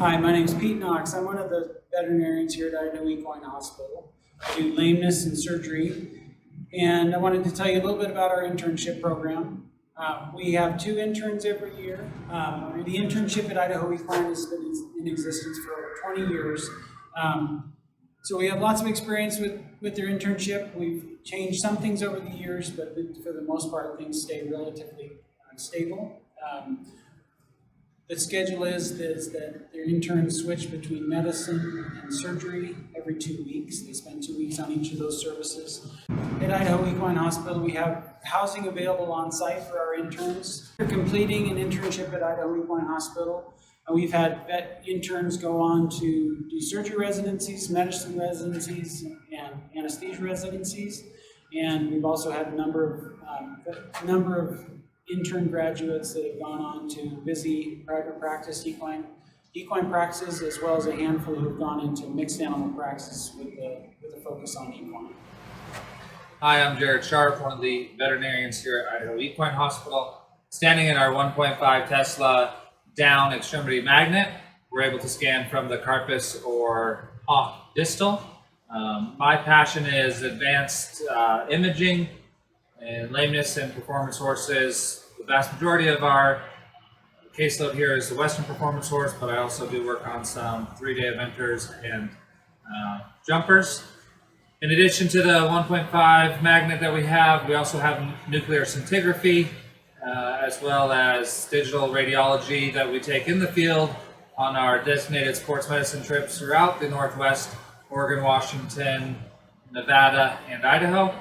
Hi, my name is Pete Knox. I'm one of the veterinarians here at Idaho Equine Hospital. I do lameness and surgery, and I wanted to tell you a little bit about our internship program. We have 2 interns every year. The internship at Idaho Equine has been in existence for over 20 years. So we have lots of experience with their internship. We've changed some things over the years, but for the most part, things stay relatively stable. The schedule is that their interns switch between medicine and surgery every 2 weeks. They spend 2 weeks on each of those services. At Idaho Equine Hospital, we have housing available on site for our interns. We're completing an internship at Idaho Equine Hospital. We've had vet interns go on to do surgery residencies, medicine residencies, and anesthesia residencies. And we've also had a number of intern graduates that have gone on to busy private practice equine practices, as well as a handful who have gone into mixed animal practice with a focus on equine. Hi, I'm Jared Sharp, one of the veterinarians here at Idaho Equine Hospital. Standing in our 1.5 Tesla down extremity magnet, we're able to scan from the carpus or hock distal. My passion is advanced imaging and lameness and performance horses. The vast majority of our caseload here is the Western performance horse, but I also do work on some 3-day eventers and jumpers. In addition to the 1.5 magnet that we also have nuclear scintigraphy, as well as digital radiology that we take in the field on our designated sports medicine trips throughout the Northwest, Oregon, Washington, Nevada, and Idaho.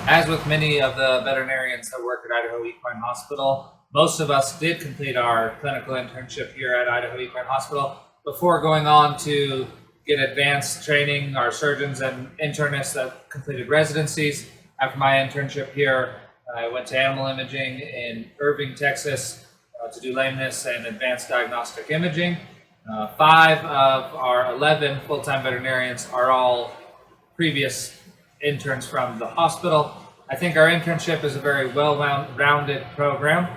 As with many of the veterinarians that work at Idaho Equine Hospital, most of us did complete our clinical internship here at Idaho Equine Hospital before going on to get advanced training. Our surgeons and internists that completed residencies. After my internship here, I went to animal imaging in Irving, Texas to do lameness and advanced diagnostic imaging. 5 of our 11 full-time veterinarians are all previous interns from the hospital. I think our internship is a very well-rounded program.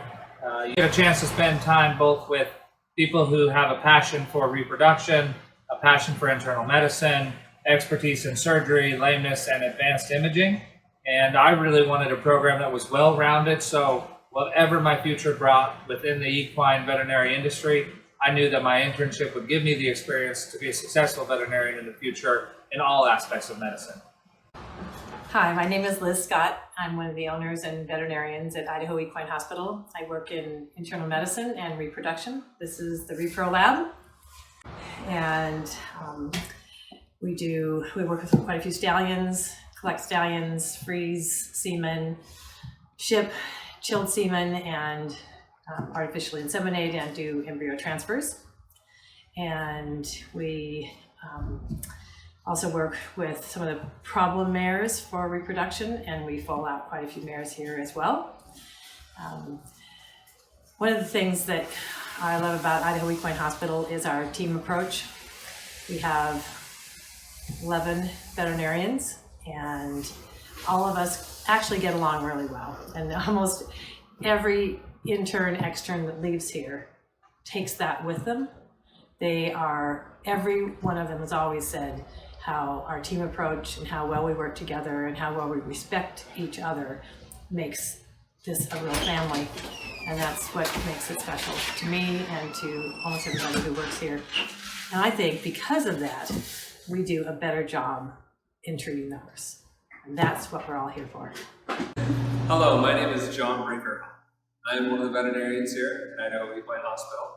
You get a chance to spend time both with people who have a passion for reproduction, a passion for internal medicine, expertise in surgery, lameness, and advanced imaging. And I really wanted a program that was well-rounded, so whatever my future brought within the equine veterinary industry, I knew that my internship would give me the experience to be a successful veterinarian in the future in all aspects of medicine. Hi, my name is Liz Scott. I'm one of the owners and veterinarians at Idaho Equine Hospital. I work in internal medicine and reproduction. This is the Repro Lab. And we work with quite a few stallions, collect stallions, freeze semen, ship chilled semen, and artificially inseminate and do embryo transfers. And we also work with some of the problem mares for reproduction, and we foal out quite a few mares here as well. One of the things that I love about Idaho Equine Hospital is our team approach. We have 11 veterinarians, and all of us actually get along really well. And almost every intern, extern that leaves here takes that with them. Every one of them has always said how our team approach and how well we work together and how well we respect each other makes this a real family. And that's what makes it special to me and to almost everybody who works here. And I think because of that, we do a better job in treating the horse. And that's what we're all here for. Hello, my name is John Brinker. I am one of the veterinarians here at Idaho Equine Hospital.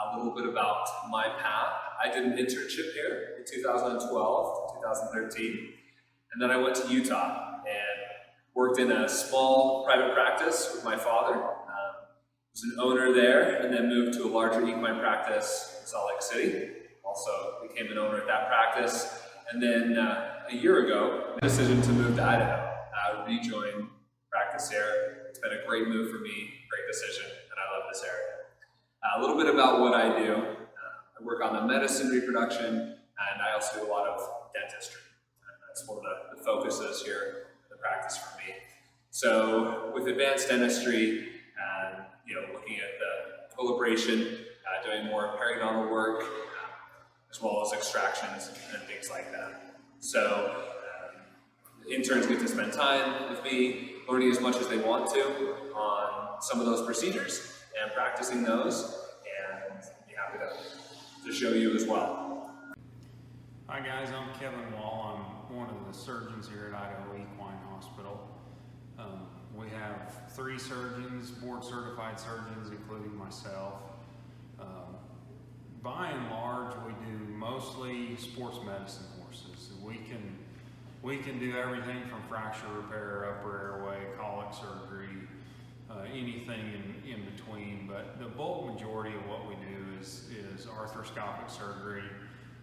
A little bit about my path. I did an internship here in 2012 to 2013, and then I went to Utah and worked in a small private practice with my father. Was an owner there, and then moved to a larger equine practice in Salt Lake City. Also became an owner at that practice, and then a year ago, made a decision to move to Idaho. Rejoin practice here. It's been a great move for me, great decision, and I love this area. A little bit about what I do. I work on the medicine, reproduction, and I also do a lot of dentistry. That's one of the focuses here in the practice for me. So with advanced dentistry, looking at the equilibration, doing more periodontal work, as well as extractions and things like that. So interns get to spend time with me, learning as much as they want to on some of those procedures and practicing those, and be happy to show you as well. Hi guys, I'm Kevin Wall. I'm one of the surgeons here at Idaho Equine Hospital. We have 3 surgeons, board certified surgeons, including myself. By and large, we do mostly sports medicine horses. We can do everything from fracture repair, upper airway, colic surgery, anything in between. But the bulk majority of what we do is arthroscopic surgery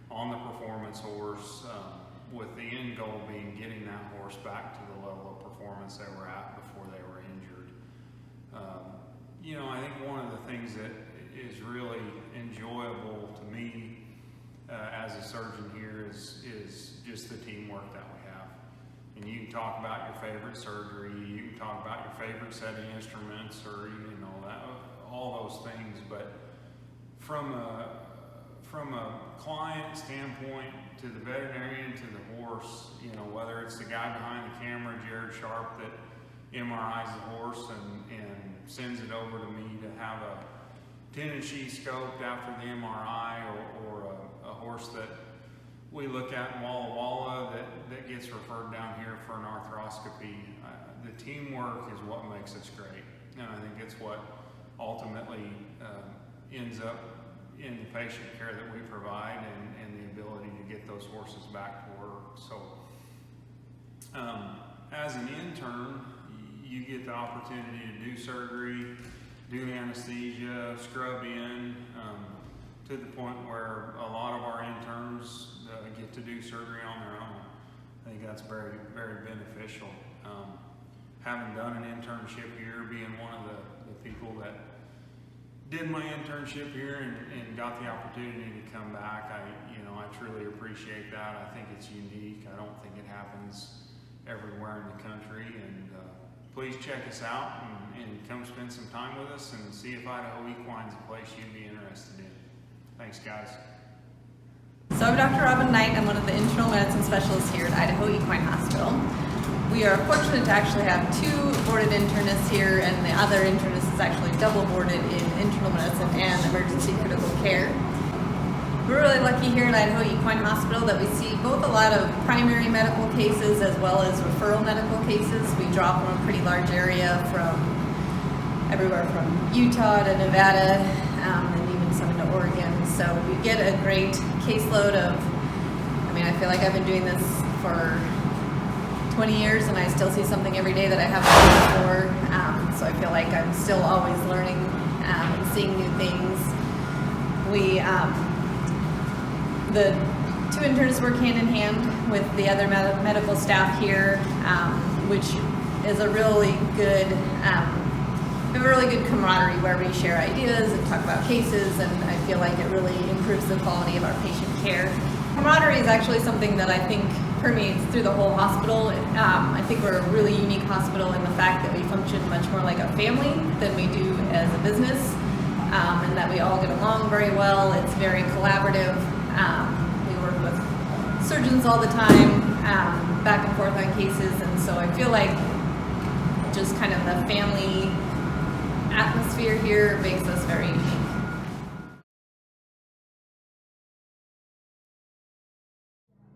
on the performance horse, with the end goal being getting that horse back to the level of performance they were at before they were injured. I think one of the things that is really enjoyable to me as a surgeon here is just the teamwork that we have. And you can talk about your favorite surgery, you can talk about your favorite set of instruments, or all those things, but from a client standpoint, to the veterinarian, to the horse, whether it's the guy behind the camera, Jared Sharp, that MRIs the horse and sends it over to me to have a tendon sheath scoped after the MRI, or a horse that we look at in Walla Walla that gets referred down here for an arthroscopy. The teamwork is what makes us great, and I think it's what ultimately ends up in the patient care that we provide, and the ability to get those horses back to work. So as an intern, you get the opportunity to do surgery, do anesthesia, scrub in, to the point where a lot of our interns get to do surgery on their own. I think that's very, very beneficial. Having done an internship here, being one of the people that did my internship here and got the opportunity to come back, I truly appreciate that. I think it's unique. I don't think it happens everywhere in the country, and please check us out and come spend some time with us and see if Idaho Equine's a place you'd be interested in. Thanks, guys. So I'm Dr. Robin Knight. I'm one of the internal medicine specialists here at Idaho Equine Hospital. We are fortunate to actually have 2 boarded internists here, and the other internist is actually double boarded in internal medicine and emergency critical care. We're really lucky here at Idaho Equine Hospital that we see both a lot of primary medical cases as well as referral medical cases. We draw from a pretty large area, from everywhere from Utah to Nevada, and even some into Oregon. So we get a great caseload of, I feel like I've been doing this for 20 years and I still see something every day that I haven't seen before. So I feel like I'm still always learning and seeing new things. The 2 interns work hand in hand with the other medical staff here, which is a really good, we have a really good camaraderie where we share ideas and talk about cases, and I feel like it really improves the quality of our patient care. Camaraderie is actually something that I think permeates through the whole hospital. I think we're a really unique hospital in the fact that we function much more like a family than we do as a business, and that we all get along very well. It's very collaborative. We work with surgeons all the time, back and forth on cases, and so I feel like just kind of the family atmosphere here makes us very unique.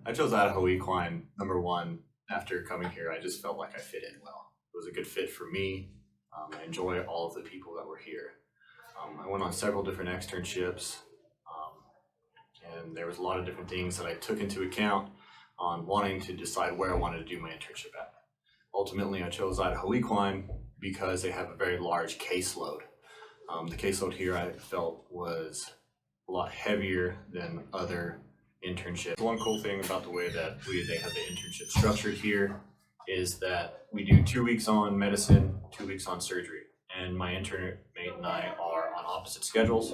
I chose Idaho Equine, number 1, after coming here. I just felt like I fit in well. It was a good fit for me. I enjoy all of the people that were here. I went on several different externships, and there was a lot of different things that I took into account on wanting to decide where I wanted to do my internship at. Ultimately, I chose Idaho Equine because they have a very large caseload. The caseload here I felt was a lot heavier than other internships. One cool thing about the way that they have the internship structured here is that we do 2 weeks on medicine, 2 weeks on surgery. And my intern mate and I are on opposite schedules.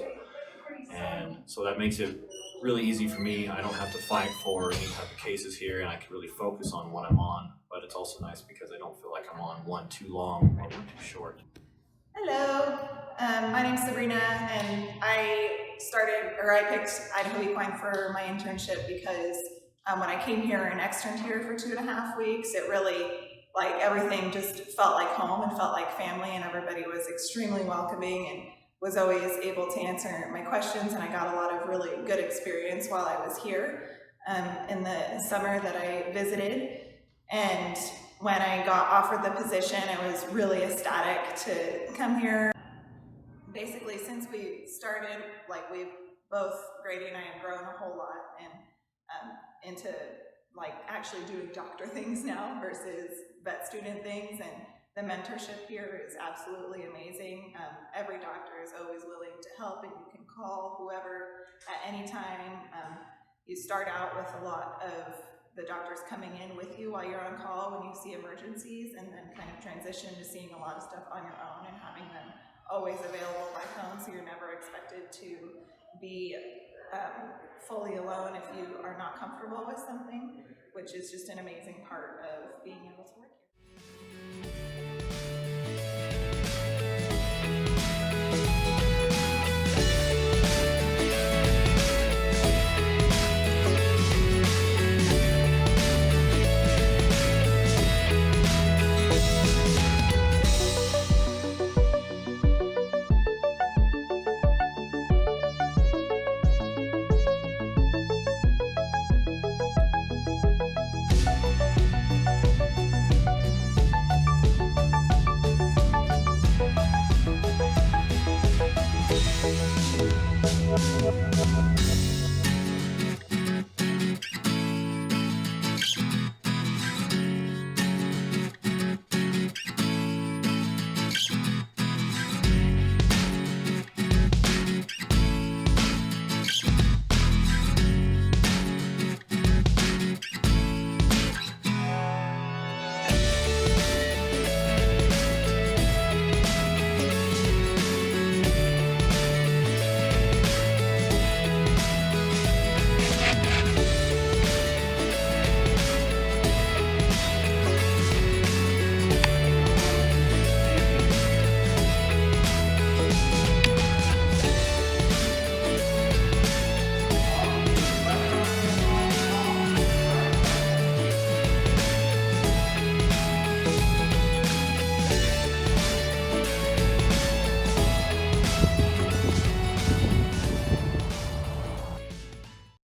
And so that makes it really easy for me. I don't have to fight for any type of cases here, and I can really focus on what I'm on. But it's also nice because I don't feel like I'm on one too long or one too short. Hello, my name's Sabrina, and I I picked Idaho Equine for my internship because when I came here and externed here for 2.5 weeks, it really, like, everything just felt like home and felt like family, and everybody was extremely welcoming and was always able to answer my questions, and I got a lot of really good experience while I was here in the summer that I visited. And when I got offered the position, I was really ecstatic to come here. Basically, since we started, like, we've both, Grady and I, have grown a whole lot and into, like, actually doing doctor things now versus vet student things, and the mentorship here is absolutely amazing. Every doctor is always willing to help, and you can call whoever at any time. You start out with a lot of the doctors coming in with you while you're on call when you see emergencies, and then kind of transition to seeing a lot of stuff on your own and having them always available by phone, so you're never expected to be fully alone if you are not comfortable with something, which is just an amazing part of being able to work here.